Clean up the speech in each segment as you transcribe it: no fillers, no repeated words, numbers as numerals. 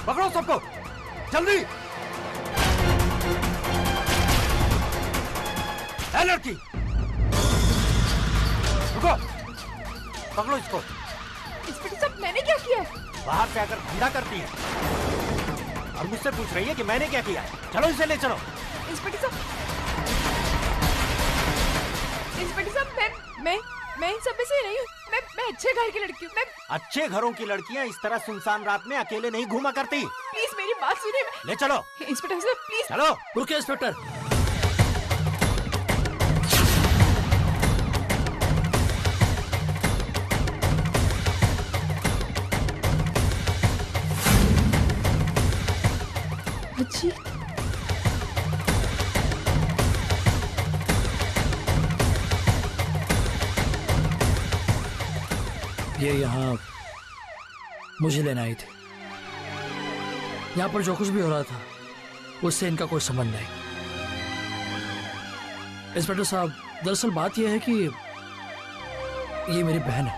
पकड़ो सबको, जल्दी। है लड़की, रुको, पकड़ो इसको। इंस्पेक्टर साहब, मैंने क्या किया है? बाहर से आकर धंधा करती है और मुझसे पूछ रही है कि मैंने क्या किया। चलो इसे ले चलो। इंस्पेक्टर साहब, मैं इन सब में से नहीं हूँ। मैं अच्छे घर की लड़की हूँ। मैं अच्छे घरों की लड़कियां इस तरह सुनसान रात में अकेले नहीं घूमा करती। प्लीज मेरी बात सुनिए। ले चलो। इंस्पेक्टर साहब प्लीज। चलो। रुकिए इंस्पेक्टर। अच्छी ये यहाँ मुझे लेने आई थी। यहाँ पर जो कुछ भी हो रहा था उससे इनका कोई संबंध नहीं। इंस्पेक्टर साहब, दरअसल बात यह है कि ये मेरी बहन है।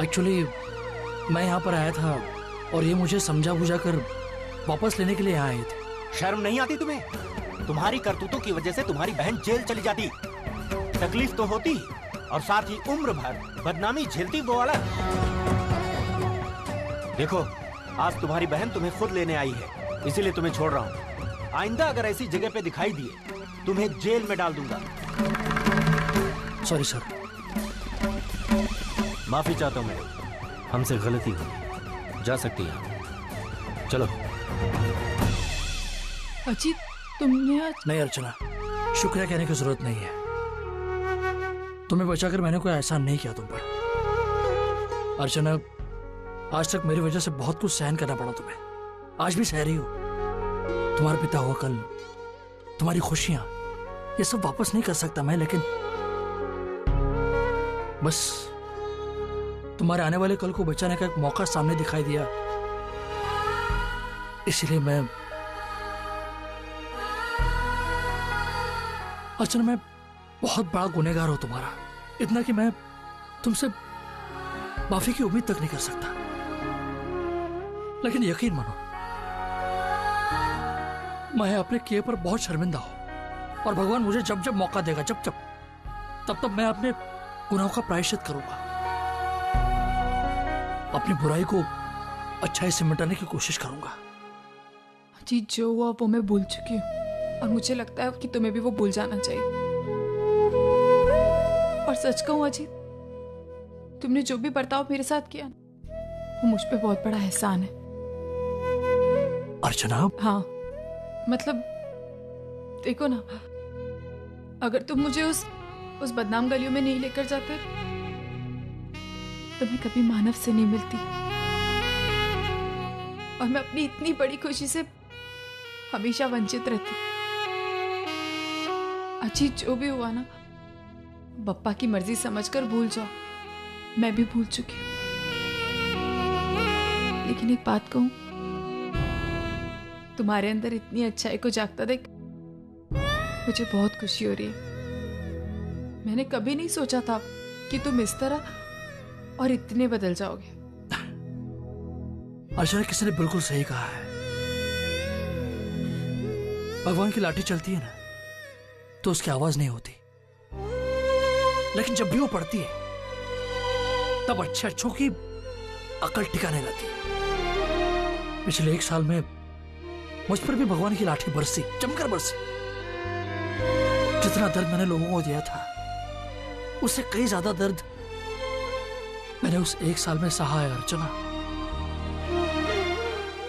एक्चुअली मैं यहाँ पर आया था और ये मुझे समझा बुझा कर वापस लेने के लिए यहाँ आए थे। शर्म नहीं आती तुम्हें? तुम्हारी करतूतों की वजह से तुम्हारी बहन जेल चली जाती। तकलीफ तो होती और साथ ही उम्र भर बदनामी झेलती वो वाला। देखो, आज तुम्हारी बहन तुम्हें खुद लेने आई है, इसीलिए तुम्हें छोड़ रहा हूँ। आइंदा अगर ऐसी जगह पे दिखाई दिए तुम्हें जेल में डाल दूंगा। Sorry sir. माफी चाहता हूँ मैं, हमसे गलती हुई। जा सकती है, चलो। अजीत, तुमने आज नहीं अर्चना, शुक्रिया कहने की जरूरत नहीं है। तुम्हें बचाकर मैंने कोई एहसान नहीं किया तुम पर। अर्चना, आज तक मेरी वजह से बहुत कुछ सहन करना पड़ा तुम्हें। आज भी सह रही हो। तुम्हारा पिता हुआ कल, तुम्हारी खुशियां, ये सब वापस नहीं कर सकता मैं, लेकिन बस तुम्हारे आने वाले कल को बचाने का एक मौका सामने दिखाई दिया, इसलिए मैं अर्चना, मैं बहुत बड़ा गुनहगार हूं तुम्हारा। इतना कि मैं तुमसे माफी की उम्मीद तक नहीं कर सकता। लेकिन यकीन मानो, मैं अपने किए पर बहुत शर्मिंदा हूं और भगवान मुझे जब जब मौका देगा, तब तब मैं अपने गुनाहों का प्रायश्चित करूंगा। अपनी बुराई को अच्छाई से मिटाने की कोशिश करूंगा। अजीत, जो हुआ वो मैं भूल चुकी हूँ और मुझे लगता है कि तुम्हें भी वो भूल जाना चाहिए। और सच कहूं अजीत, तुमने जो भी बर्ताव मेरे साथ किया वो मुझ पे बहुत बड़ा एहसान है। अर्चना, हाँ, मतलब देखो ना, अगर तुम मुझे उस बदनाम गलियों में नहीं लेकर जाते तो मैं कभी मानव से नहीं मिलती और मैं अपनी इतनी बड़ी खुशी से हमेशा वंचित रहती। अजीत, जो भी हुआ ना, बप्पा की मर्जी समझकर भूल जाओ। मैं भी भूल चुकी हूँ। लेकिन एक बात कहूं, तुम्हारे अंदर इतनी अच्छाई को जागता देख मुझे बहुत खुशी हो रही है। मैंने कभी नहीं सोचा था कि तुम इस तरह और इतने बदल जाओगे। अर्चना, किसी ने बिल्कुल सही कहा है। भगवान की लाठी चलती है ना तो उसकी आवाज नहीं होती, लेकिन जब भी वो पड़ती है तब अच्छे अच्छों की अकल टिकाने लगती है। पिछले 1 साल में मुझ पर भी भगवान की लाठी बरसी, जमकर बरसी। जितना दर्द मैंने लोगों को दिया था उससे कई ज्यादा दर्द मैंने उस 1 साल में सहा है। अर्चना,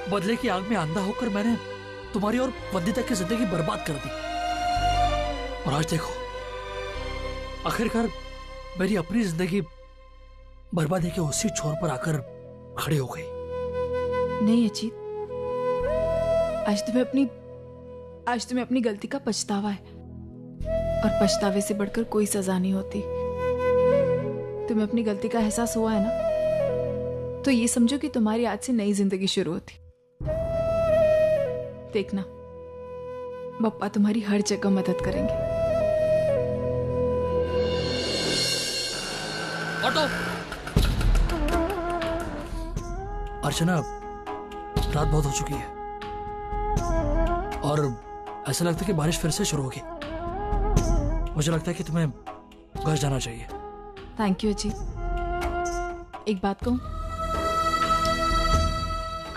बदले की आग में अंधा होकर मैंने तुम्हारी और वंदिता की जिंदगी बर्बाद कर दी। और आज देखो, आखिरकार मेरी अपनी जिंदगी बर्बादी के उसी छोर पर आकर खड़ी हो गई। नहीं अजीत, आज तुम्हें अपनी गलती का पछतावा है और पछतावे से बढ़कर कोई सजा नहीं होती। तुम्हें अपनी गलती का एहसास हुआ है ना, तो ये समझो कि तुम्हारी आज से नई जिंदगी शुरू होती। देखना, बप्पा तुम्हारी हर जगह मदद करेंगे। ऑटो, अर्चना, रात बहुत हो चुकी है और ऐसा लगता है कि बारिश फिर से शुरू होगी। मुझे लगता है कि तुम्हें घर जाना चाहिए। Thank you Ajit. एक बात कहूँ,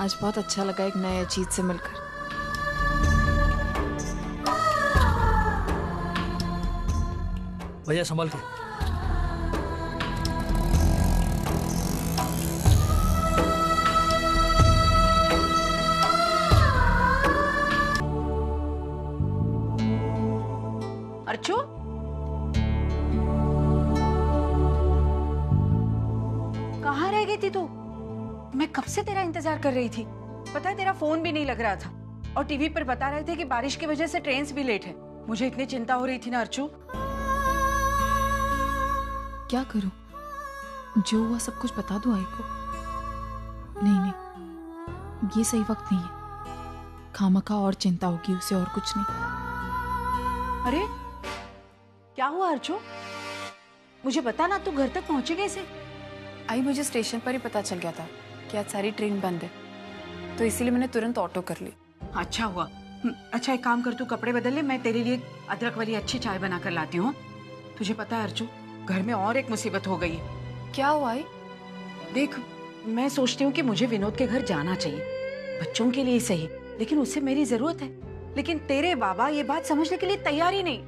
आज बहुत अच्छा लगा एक नए अजीत से मिलकर। भैया संभाल के। अर्चू, कहाँ रह गई थी तू? मैं कब से तेरा इंतजार कर रही थी। पता है तेरा फोन भी नहीं लग रहा था और टीवी पर बता रहे थे कि बारिश की वजह से ट्रेन भी लेट है। मुझे इतनी चिंता हो रही थी ना अर्चू। क्या करूं? जो हुआ सब कुछ बता दूं आई को? नहीं नहीं, ये सही वक्त नहीं है। खामखा और चिंता होगी उसे, और कुछ नहीं। अरे क्या हुआ अर्चू? मुझे बता ना, तू घर तक पहुंची कैसे? आई, मुझे स्टेशन पर ही पता चल गया था कि आज सारी ट्रेन बंद है, तो इसीलिए मैंने तुरंत ऑटो कर ली। अच्छा हुआ। अच्छा एक काम कर, तू कपड़े बदल ले, मैं तेरे लिए अदरक वाली अच्छी चाय बना कर लाती हूँ। तुझे पता है अर्चू, घर में और एक मुसीबत हो गई है। क्या हुआ आई? देख, मैं सोचती हूँ कि मुझे विनोद के घर जाना चाहिए, बच्चों के लिए सही, लेकिन उससे मेरी जरूरत है। लेकिन तेरे बाबा ये बात समझने के लिए तैयार ही नहीं।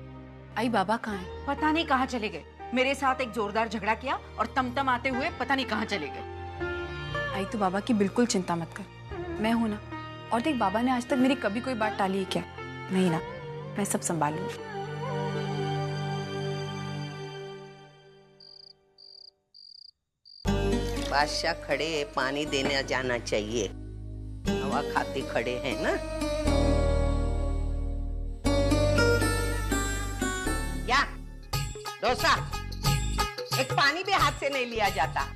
आई, बाबा कहाँ है? पता नहीं कहाँ चले गए। मेरे साथ एक जोरदार झगड़ा किया और तम आते हुए पता नहीं कहाँ चले गए। आई, तो बाबा की बिल्कुल चिंता मत कर, मैं हूं ना। और देख, बाबा ने आज तक मेरी कभी कोई बात टाली है क्या? नहीं ना, मैं सब संभाल लूंगी। बादशाह खड़े हैं, पानी देने जाना चाहिए। हवा खाते खड़े हैं ना। क्या डोसा, एक पानी भी हाथ से नहीं लिया जाता।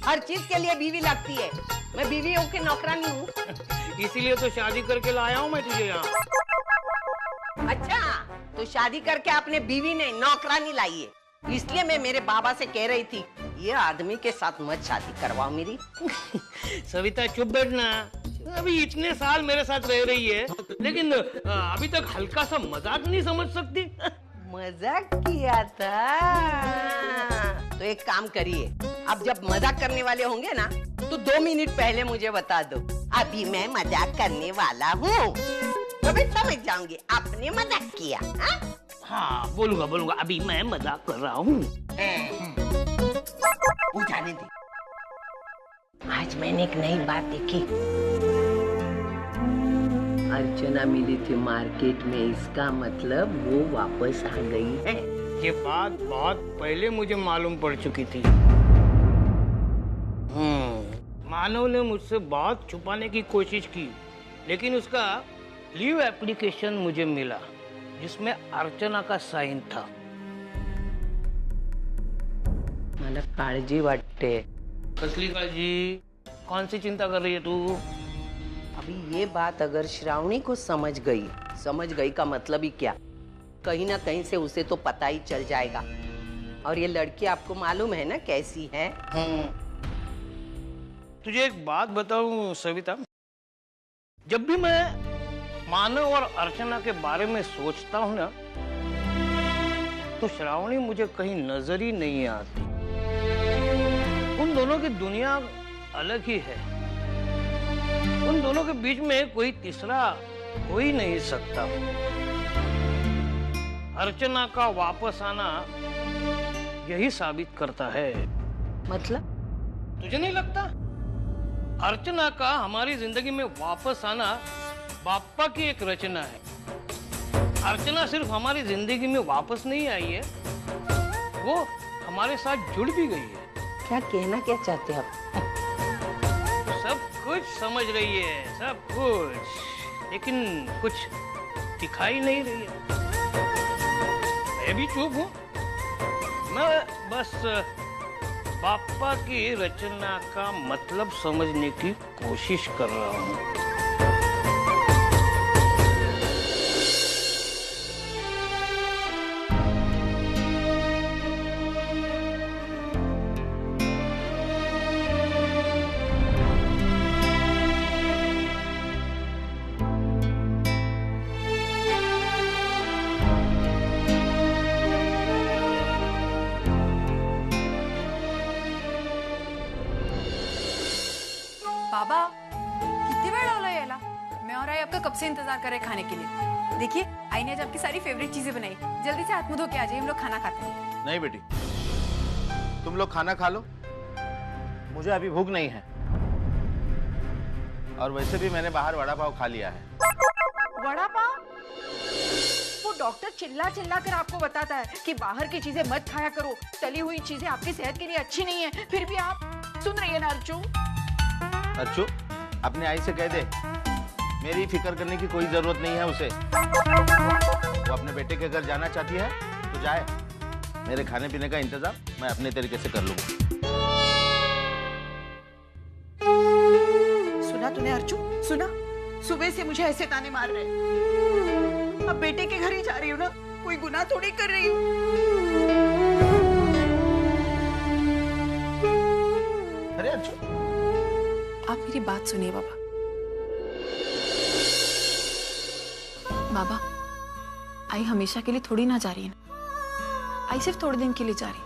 हर चीज के लिए बीवी लगती है। मैं बीवी हूँ कि नौकरानी हूँ? इसीलिए तो शादी करके लाया हूँ मैं तुझे यहाँ। अच्छा, तो शादी करके आपने बीवी नहीं नौकरानी लाई है। इसलिए मैं मेरे बाबा से कह रही थी, ये आदमी के साथ मत शादी करवाओ मेरी। सविता चुप बैठना। अभी इतने साल मेरे साथ रह रही है, लेकिन अभी तक हल्का सा मजाक नहीं समझ सकती। मजाक किया था। तो एक काम करिए, अब जब मजाक करने वाले होंगे ना, तो 2 मिनट पहले मुझे बता दो, अभी मैं मजाक करने वाला हूँ, तो मैं समझ जाऊंगी आपने मजाक किया। हाँ, बोलूंगा, अभी मैं मजाक कर रहा हूँ। जाने दे। आज मैंने एक नई बात देखी। अर्चना मिली थी मार्केट में, इसका मतलब वो वापस आ गई है। ये बात बहुत पहले मुझे मालूम पड़ चुकी थी। मानव ने मुझसे बहुत छुपाने की कोशिश की, लेकिन उसका लीव एप्लीकेशन मुझे मिला, जिसमें अर्चना का साइन था। मला काळजी वाटते। कसली काळजी? कौन सी चिंता कर रही है तू? अभी ये बात अगर श्रावणी को समझ गई का मतलब ही क्या, कहीं ना कहीं से उसे तो पता ही चल जाएगा। और ये लड़की आपको मालूम है ना कैसी है। तुझे एक बात बताऊं सविता, जब भी मैं मानव और अर्चना के बारे में सोचता हूं ना, तो श्रावणी मुझे कहीं नजर ही नहीं आती। उन दोनों की दुनिया अलग ही है। उन दोनों के बीच में कोई तीसरा हो ही नहीं सकता। अर्चना का वापस आना यही साबित करता है। मतलब? तुझे नहीं लगता? अर्चना का हमारी जिंदगी में वापस आना बाप्पा की एक रचना है। अर्चना सिर्फ हमारी जिंदगी में वापस नहीं आई है, वो हमारे साथ जुड़ भी गई है। क्या कहना क्या चाहते हैं आप? सब कुछ समझ रही है, सब कुछ, लेकिन कुछ दिखाई नहीं रही है। मैं भी चुप हूँ। मैं बस बाप्पा की रचना का मतलब समझने की कोशिश कर रहा हूँ। बाबा कितनी वेळ लावला यायला? मैं और आई आपका कब से इंतजार कर रहे खाने के लिए। देखिए आई ने आज आपकी सारी फेवरेट चीजें बनाई, जल्दी से हाथ मुंह धो के आ जाइए, हम लोग खाना खाते हैं। नहीं बेटी, तुम लोग खाना खा लो, मुझे अभी भूख नहीं है। और वैसे भी मैंने बाहर वड़ा पाव खा लिया है। वड़ा पाव? वो डॉक्टर चिल्ला चिल्ला कर आपको बताता है कि बाहर की चीजें मत खाया करो, तली हुई चीजें आपकी सेहत के लिए अच्छी नहीं है, फिर भी आप सुन रही है ना अर्चू? अर्चू, अपने आई से कह दे मेरी फिक्र करने की कोई जरूरत नहीं है उसे। वो अपने बेटे के घर जाना चाहती है तो जाए, मेरे खाने पीने का इंतजाम मैं अपने तरीके से कर लूंगा। सुना तूने अर्चू? सुना? सुबह से मुझे ऐसे ताने मार रहे हैं। अब बेटे के घर ही जा रही हूँ ना, कोई गुनाह थोड़ी कर रही हूँ। अरे अर्चू, आप मेरी बात सुनिए बाबा। बाबा, आई हमेशा के लिए थोड़ी ना जा रही है ना, आई सिर्फ थोड़े दिन के लिए जा रही है।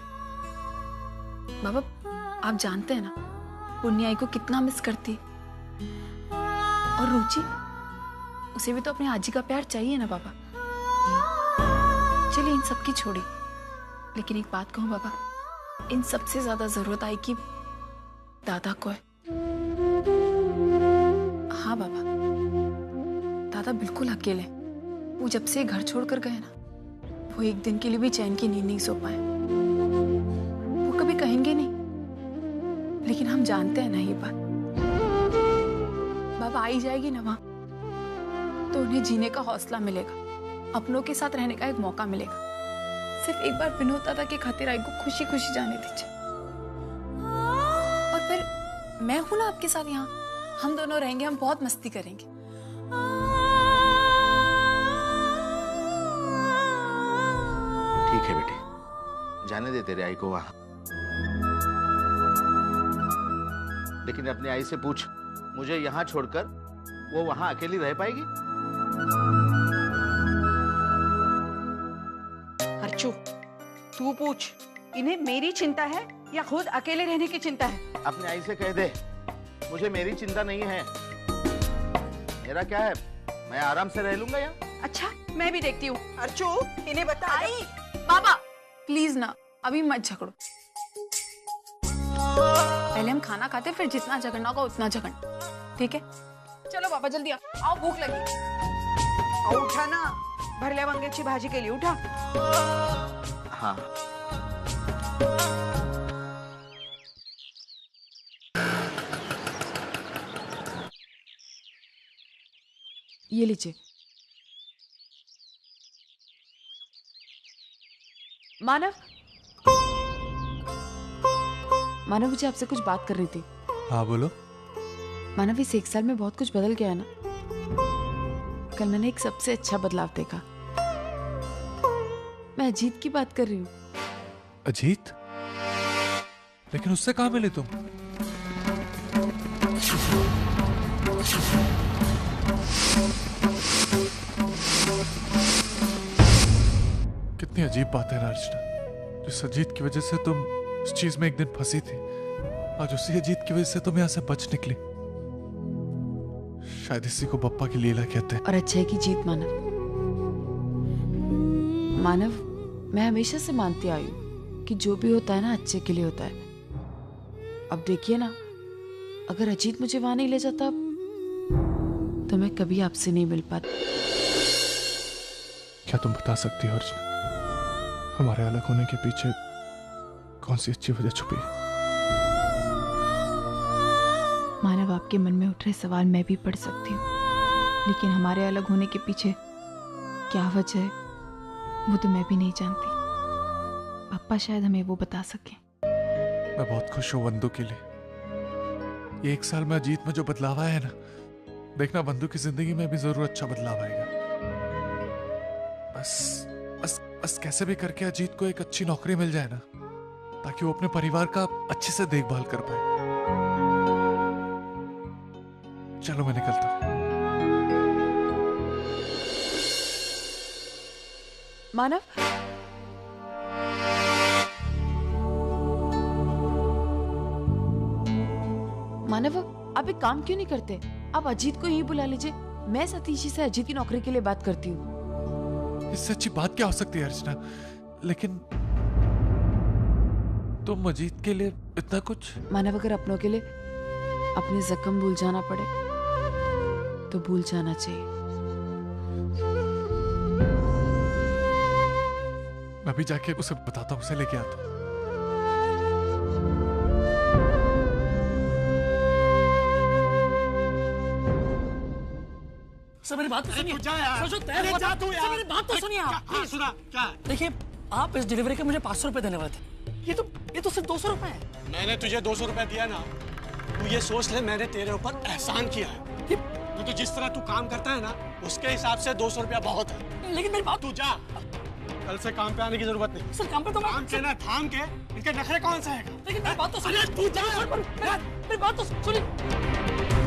बाबा, आप जानते हैं ना पुण्य आई को कितना मिस करती, और रुचि, उसे भी तो अपने आजी का प्यार चाहिए ना बाबा। चलिए इन सब की छोड़ी, लेकिन एक बात कहूं बाबा, इन सबसे ज्यादा जरूरत आई कि दादा को है। हाँ बाबा, दादा बिल्कुल अकेले, वो जब से घर छोड़कर गए ना, वो एक दिन के लिए भी चैन की नींद नहीं सो पाए। वो कभी कहेंगे नहीं, लेकिन हम जानते हैं ना ये बात। बाबा आई जाएगी ना वहां, तो उन्हें जीने का हौसला मिलेगा, अपनों के साथ रहने का एक मौका मिलेगा। सिर्फ एक बार विनोद दादा के खातिर आई को खुशी खुशी जाने दीजिए। और फिर मैं हूं ना आपके साथ यहाँ, हम दोनों रहेंगे, हम बहुत मस्ती करेंगे। ठीक है बेटी, जाने दे तेरे आई को वहां, लेकिन अपनी आई से पूछ मुझे यहाँ छोड़कर वो वहां अकेली रह पाएगी? अर्चू, तू पूछ, इन्हें मेरी चिंता है या खुद अकेले रहने की चिंता है? अपने आई से कह दे मुझे मेरी चिंता नहीं है, मेरा क्या है, मैं आराम से रह लूंगा यहाँ। अच्छा, मैं भी देखती हूँ। अर्चू, इन्हें बता। आई, बाबा प्लीज ना, अभी मत झगड़ो। पहले हम खाना खाते, फिर जितना झगड़ना होगा उतना झगड़ना, ठीक है? चलो बाबा जल्दी आओ, भूख लगी। आओ, उठा ना, भरल्या वांग्याची भाजी केली, उठा। हाँ, ये लीजिए। मानव, मानव मुझे आपसे कुछ बात करनी थी। हाँ बोलो। मानव, इस एक साल में बहुत कुछ बदल गया है ना। कल मैंने एक सबसे अच्छा बदलाव देखा। मैं अजीत की बात कर रही हूँ। अजीत? लेकिन उससे कहाँ मिले तुम? कितनी अजीब बात है ना अर्चना, जिस अजीत की वजह से तुम उस चीज में एक दिन फंसी थी, आज उसी अजीत की वजह से तुम यहाँ से बच निकली। शायद इसी को बप्पा की लीला कहते हैं। और अच्छाई की जीत मानव। मानव, मैं हमेशा से मानती आई हूँ कि जो भी होता है ना अच्छे के लिए होता है। अब देखिए ना, अगर अजीत मुझे वहां नहीं ले जाता तो मैं कभी आपसे नहीं मिल पाती। क्या तुम बता सकती हो अर्चना, हमारे अलग होने के पीछे कौन सी अच्छी वजह छुपी है? मानव, आपके मन में उठ रहे सवाल मैं भी पढ़ सकती हूँ, लेकिन हमारे अलग होने के पीछे क्या वजह है वो तो मैं भी नहीं जानती। पापा शायद हमें वो बता सके। मैं बहुत खुश हूँ वंदू के लिए। ये एक साल में अजीत में जो बदलाव आया है ना, देखना वंदू की जिंदगी में भी जरूर अच्छा बदलाव आएगा। बस बस बस कैसे भी करके अजीत को एक अच्छी नौकरी मिल जाए ना, ताकि वो अपने परिवार का अच्छे से देखभाल कर पाए। चलो मैं निकलता हूँ। मानव, मानव आप एक काम क्यों नहीं करते? आप अजीत को यही बुला लीजिए, मैं सतीश जी से अजीत की नौकरी के लिए बात करती हूँ। इससे अच्छी बात क्या हो सकती है अर्चना? लेकिन तुम अजीत के लिए इतना कुछ। मानव, अगर अपनों के लिए अपने जख्म भूल जाना पड़े तो भूल जाना चाहिए। मैं भी जाके उसे बताता हूँ, उसे लेके आता हूँ। सर मेरी बात तो सुनिए। मेरी बात तो सुनिए आप। सुना क्या? देखिए, आप इस डिलीवरी के मुझे 500 रुपए देने वाले थे। ये तो सिर्फ 200 रुपए है। मैंने तुझे 200 रुपए दिया ना, तू ये सोच ले मैंने तेरे ऊपर एहसान किया है। तो जिस तरह तू काम करता है ना, उसके हिसाब से 200 रुपया बहुत है। लेकिन मेरी बात। तू जा, कल से काम पे आने की जरूरत नहीं। सर काम पे तो काम से ना थाम के, इनके नखरे कौन सा है? लेकिन मेरी बात तो सुनिए। तू जा, मेरी बात तो सुनिए।